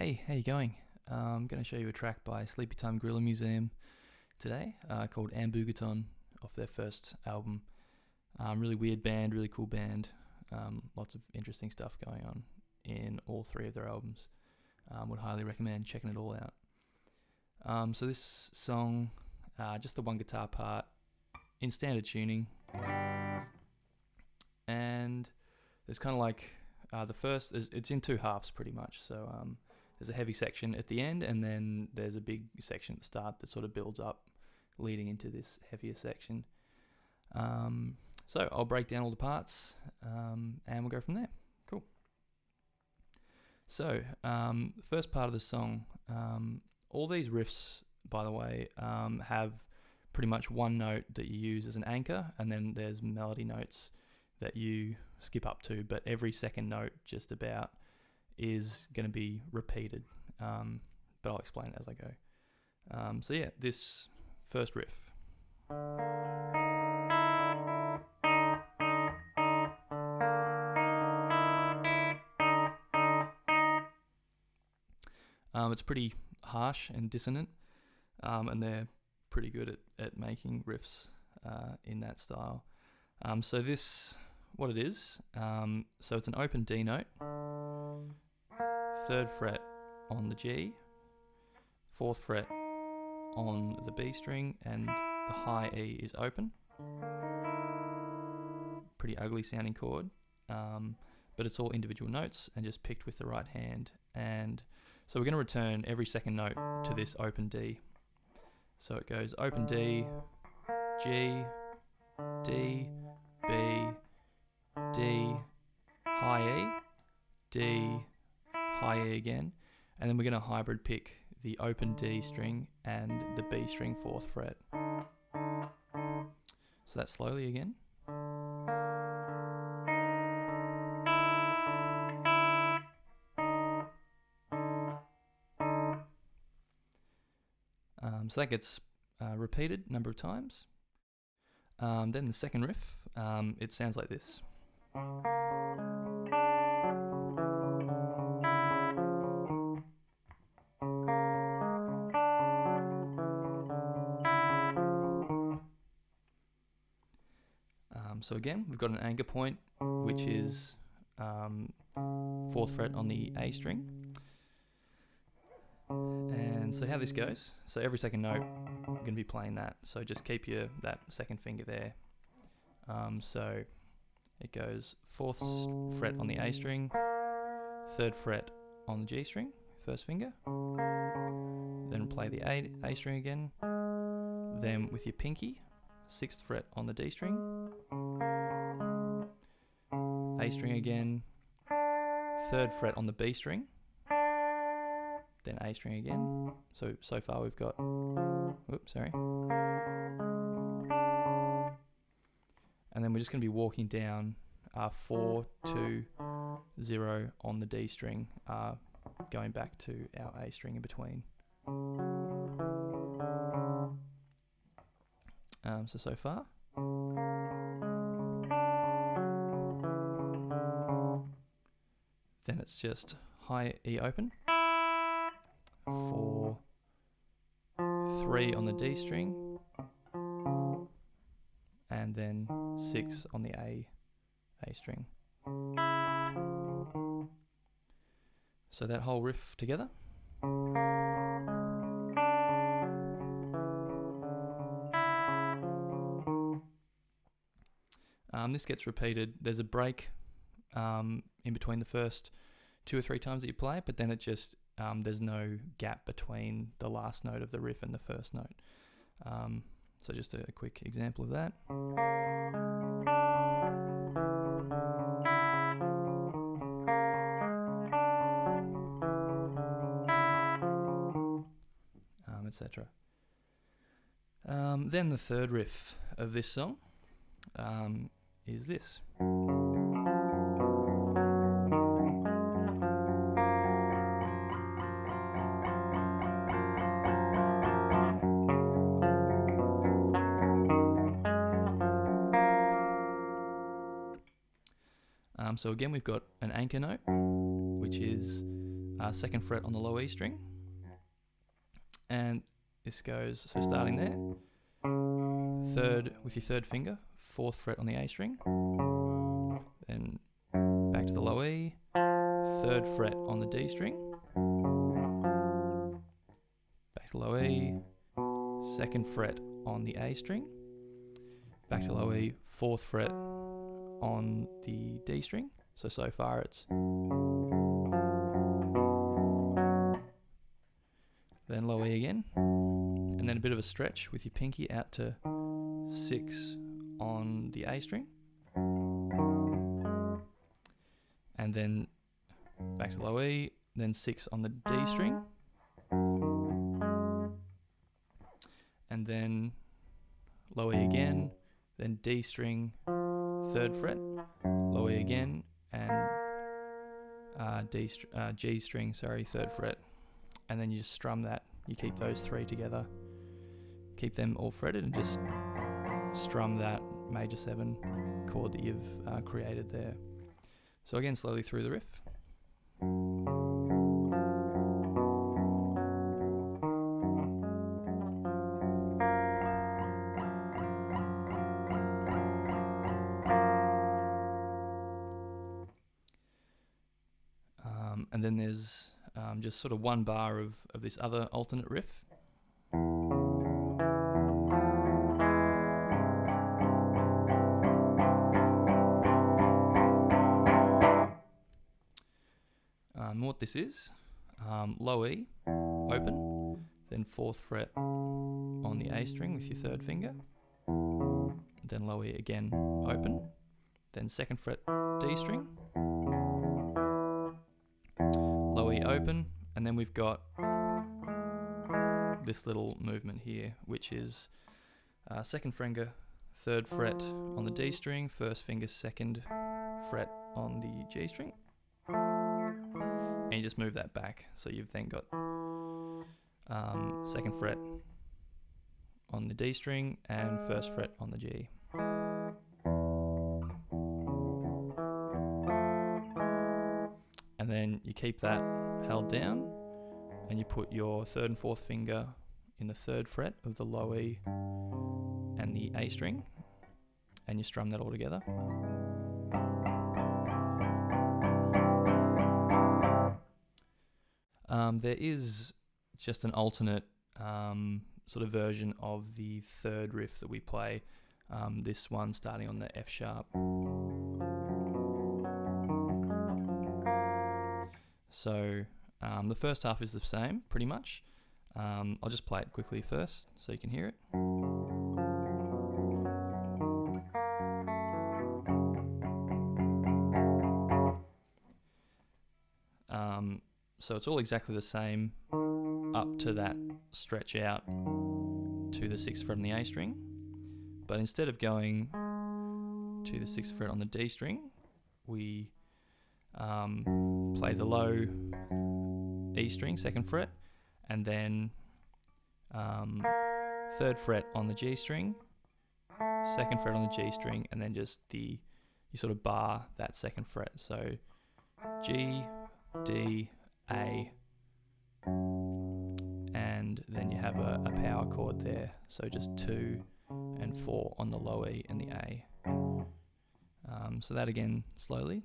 Hey, how you going? I'm going to show you a track by Sleepytime Gorilla Museum today called Ambugaton off their first album. Really weird band, really cool band. Lots of interesting stuff going on in all three of their albums. Would highly recommend checking it all out. So this song, just the one guitar part in standard tuning, and there's kind of like the first. It's in two halves pretty much. So there's a heavy section at the end, and then there's a big section at the start that sort of builds up, leading into this heavier section. So I'll break down all the parts, and we'll go from there. Cool. So the first part of the song, all these riffs, by the way, have pretty much one note that you use as an anchor, and then there's melody notes that you skip up to, but every second note just about is going to be repeated, but I'll explain it as I go. So yeah, this first riff. It's pretty harsh and dissonant, and they're pretty good at making riffs in that style. So this, what it is, so it's an open D note, 3rd fret on the G, 4th fret on the B string, and the high E is open. Pretty ugly sounding chord, but it's all individual notes and just picked with the right hand. And so we're going to return every second note to this open D. So it goes open D, G, D, B, D, high E, D, high E again, and then we're going to hybrid pick the open D string and the B string 4th fret. So that's slowly again. So that gets repeated a number of times. Then the second riff, it sounds like this. So again, we've got an anchor point, which is 4th fret on the A string. And so how this goes, so every second note, I'm going to be playing that. So just keep that second finger there. So it goes 4th fret on the A string, 3rd fret on the G string, first finger. Then play the A string again. Then with your pinky, 6th fret on the D string, A string again, 3rd fret on the B string, then A string again. So far we've got, and then we're just going to be walking down 4, 2, 0 on the D string, going back to our A string in between. So far. Then it's just high E open, 4, 3 on the D string, and then 6 on the A string. So that whole riff together. This gets repeated. There's a break in between the first 2 or 3 times that you play it, but then it just there's no gap between the last note of the riff and the first note. So just a quick example of that. Etc. Then the third riff of this song is this. So again, we've got an anchor note, which is second fret on the low E string, and this goes, so starting there, third with your third finger, fourth fret on the A string, then back to the low E, third fret on the D string, back to low E, second fret on the A string, back to low E, fourth fret on the D string. So far it's then low E again, and then a bit of a stretch with your pinky out to 6 on the A string, and then back to low E, then 6 on the D string, and then low E again, then D string, third fret, low E again, and G string, third fret, and then you just strum that. You keep those three together, keep them all fretted, and just strum that major 7 chord that you've created there. So again, slowly through the riff. And then there's just sort of one bar of this other alternate riff. What this is, low E, open, then fourth fret on the A string with your third finger, then low E again, open, then second fret D string, low E open, and then we've got this little movement here, which is second finger, third fret on the D string, first finger, second fret on the G string, and you just move that back. So you've then got second fret on the D string and first fret on the G. And then you keep that held down, and you put your third and fourth finger in the third fret of the low E and the A string, and you strum that all together. There is just an alternate sort of version of the third riff that we play, this one starting on the F sharp. So the first half is the same, pretty much. I'll just play it quickly first so you can hear it. So it's all exactly the same up to that stretch out to the 6th fret on the A string, but instead of going to the 6th fret on the D string, we play the low E string, 2nd fret, and then 3rd fret on the G string, 2nd fret on the G string, and then just you sort of bar that 2nd fret. So G, D, A, and then you have a power chord there. So just 2 and 4 on the low E and the A. So that again slowly.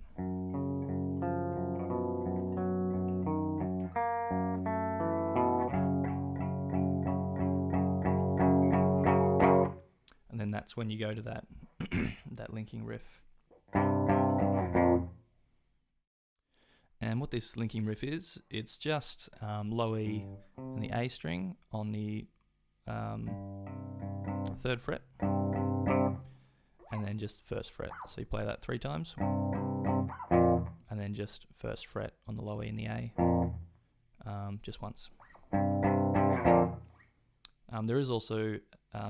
And then that's when you go to that that linking riff. And what this linking riff is, it's just low E and the A string on the 3rd fret, and then just 1st fret. So you play that 3 times, and then just 1st fret on the low E and the A, just once. There is also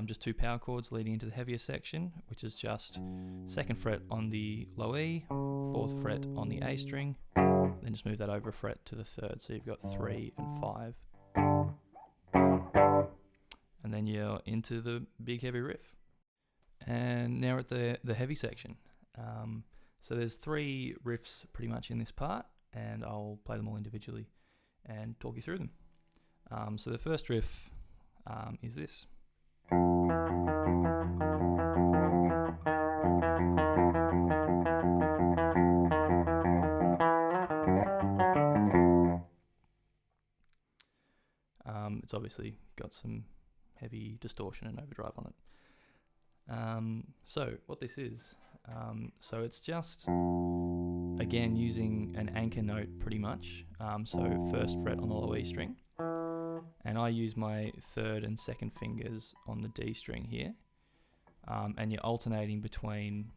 just 2 power chords leading into the heavier section, which is just 2nd fret on the low E, 4th fret on the A string, then just move that over a fret to the 3rd, so you've got 3 and 5. And then you're into the big heavy riff. And now we're at the heavy section. So there's 3 riffs pretty much in this part, and I'll play them all individually. and talk you through them. So the first riff is this. It's obviously got some heavy distortion and overdrive on it. So what this is, so it's just, again, using an anchor note pretty much, so 1st fret on the low E string, and I use my 3rd and 2nd fingers on the D string here, and you're alternating between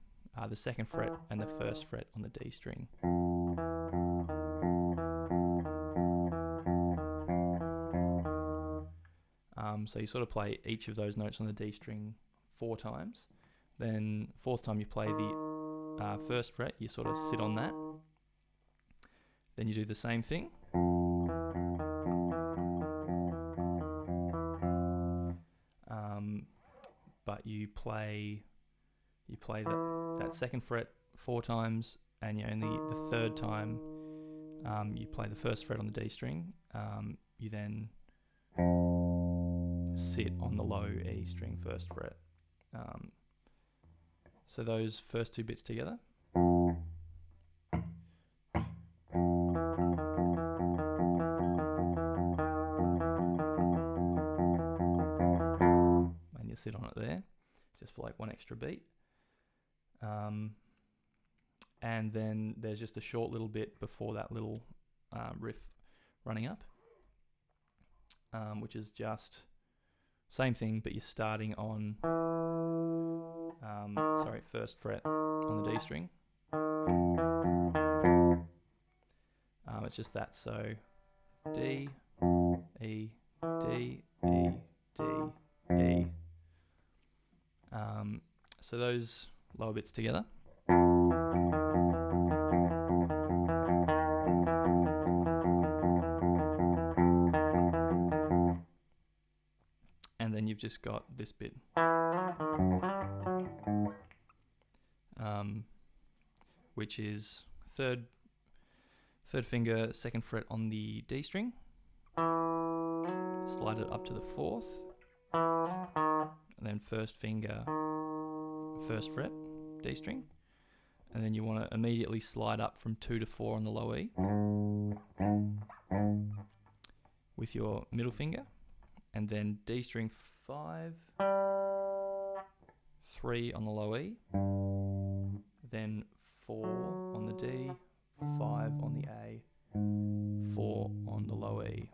the 2nd fret and the 1st fret on the D string. So you sort of play each of those notes on the D string 4 times. Then 4th time you play the 1st fret, you sort of sit on that. Then you do the same thing. But you play that 2nd fret 4 times, and you only the 3rd time you play the 1st fret on the D string. You then sit on the low E string 1st fret. So those first 2 bits together. And you sit on it there, just for like 1 extra beat. And then there's just a short little bit before that little riff running up, which is just same thing, but you're starting on 1st fret on the D string. It's just that, so D, E, D, E, D, E. So those lower bits together. And then you've just got this bit, which is 3rd finger, 2nd fret on the D string, slide it up to the 4th, and then 1st finger, 1st fret, D string, and then you want to immediately slide up from 2 to 4 on the low E with your middle finger, and then D string 5, 3 on the low E, then 4 on the D, 5 on the A, 4 on the low E.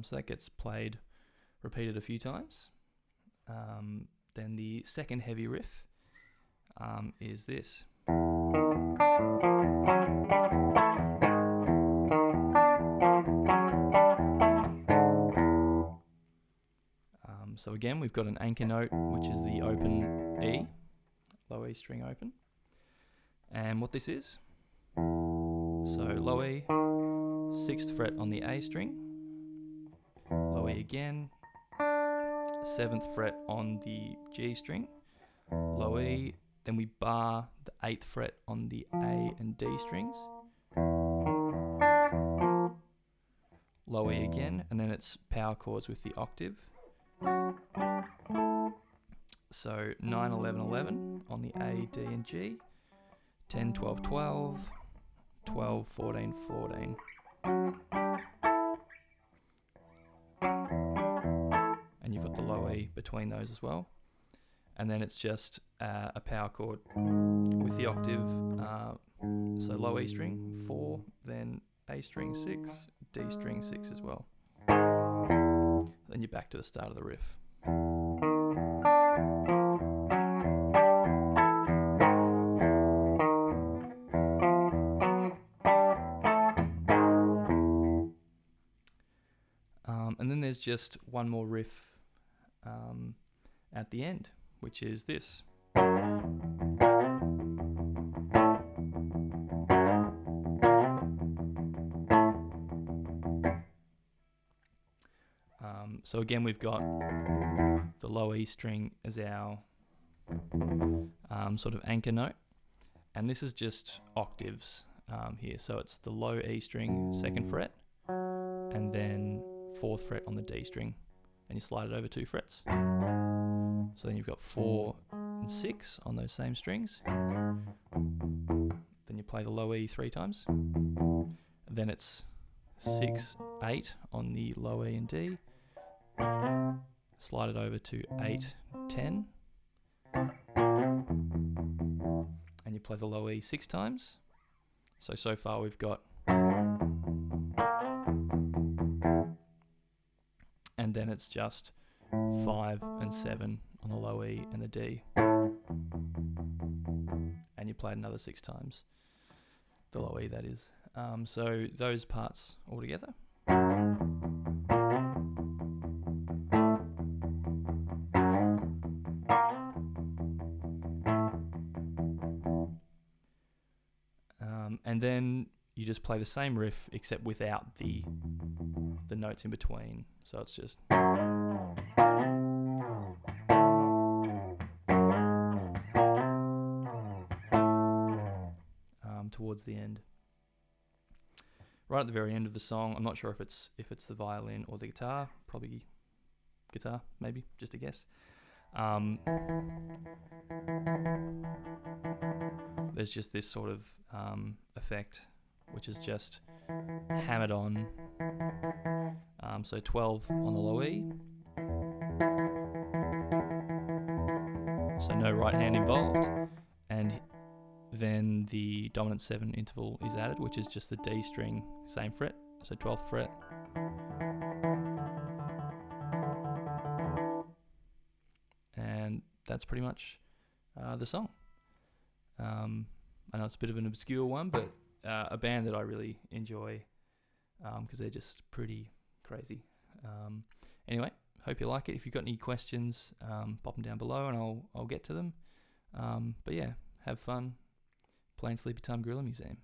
So that gets repeated a few times. Then the second heavy riff is this. So again, we've got an anchor note, which is the open E, low E string open. And what this is, so low E, 6th fret on the A string, low E again, 7th fret on the G string, low E, then we bar the 8th fret on the A and D strings, low E again, and then it's power chords with the octave. So 9, 11, 11 on the A, D and G, 10, 12, 12, 12, 14, 14. And you've got the low E between those as well. And then it's just a power chord with the octave, so low E string 4, then A string 6, D string 6 as well. Then you're back to the start of the riff. And then there's just one more riff at the end, which is this. So again, we've got the low E string as our sort of anchor note, and this is just octaves here. So it's the low E string, 2nd fret, and then 4th fret on the D string, and you slide it over 2 frets. So then you've got 4 and 6 on those same strings. Then you play the low E 3 times. Then it's 6, 8 on the low E and D. Slide it over to 8, 10. And you play the low E 6 times. So far we've got... And then it's just 5 and 7 on the low E and the D. And you play it another 6 times. The low E, that is. So those parts all together. And then you just play the same riff except without the notes in between. So it's just... towards the end. Right at the very end of the song, I'm not sure if it's the violin or the guitar, probably guitar, maybe, just a guess. There's just this sort of effect, which is just hammered on. So 12 on the low E. So no right hand involved. And then the dominant 7 interval is added, which is just the D string, same fret, so 12th fret. And that's pretty much the song. I know it's a bit of an obscure one, but a band that I really enjoy because they're just pretty crazy. Anyway, hope you like it. If you've got any questions, pop them down below and I'll get to them. But yeah, have fun playing Sleepytime Gorilla Museum.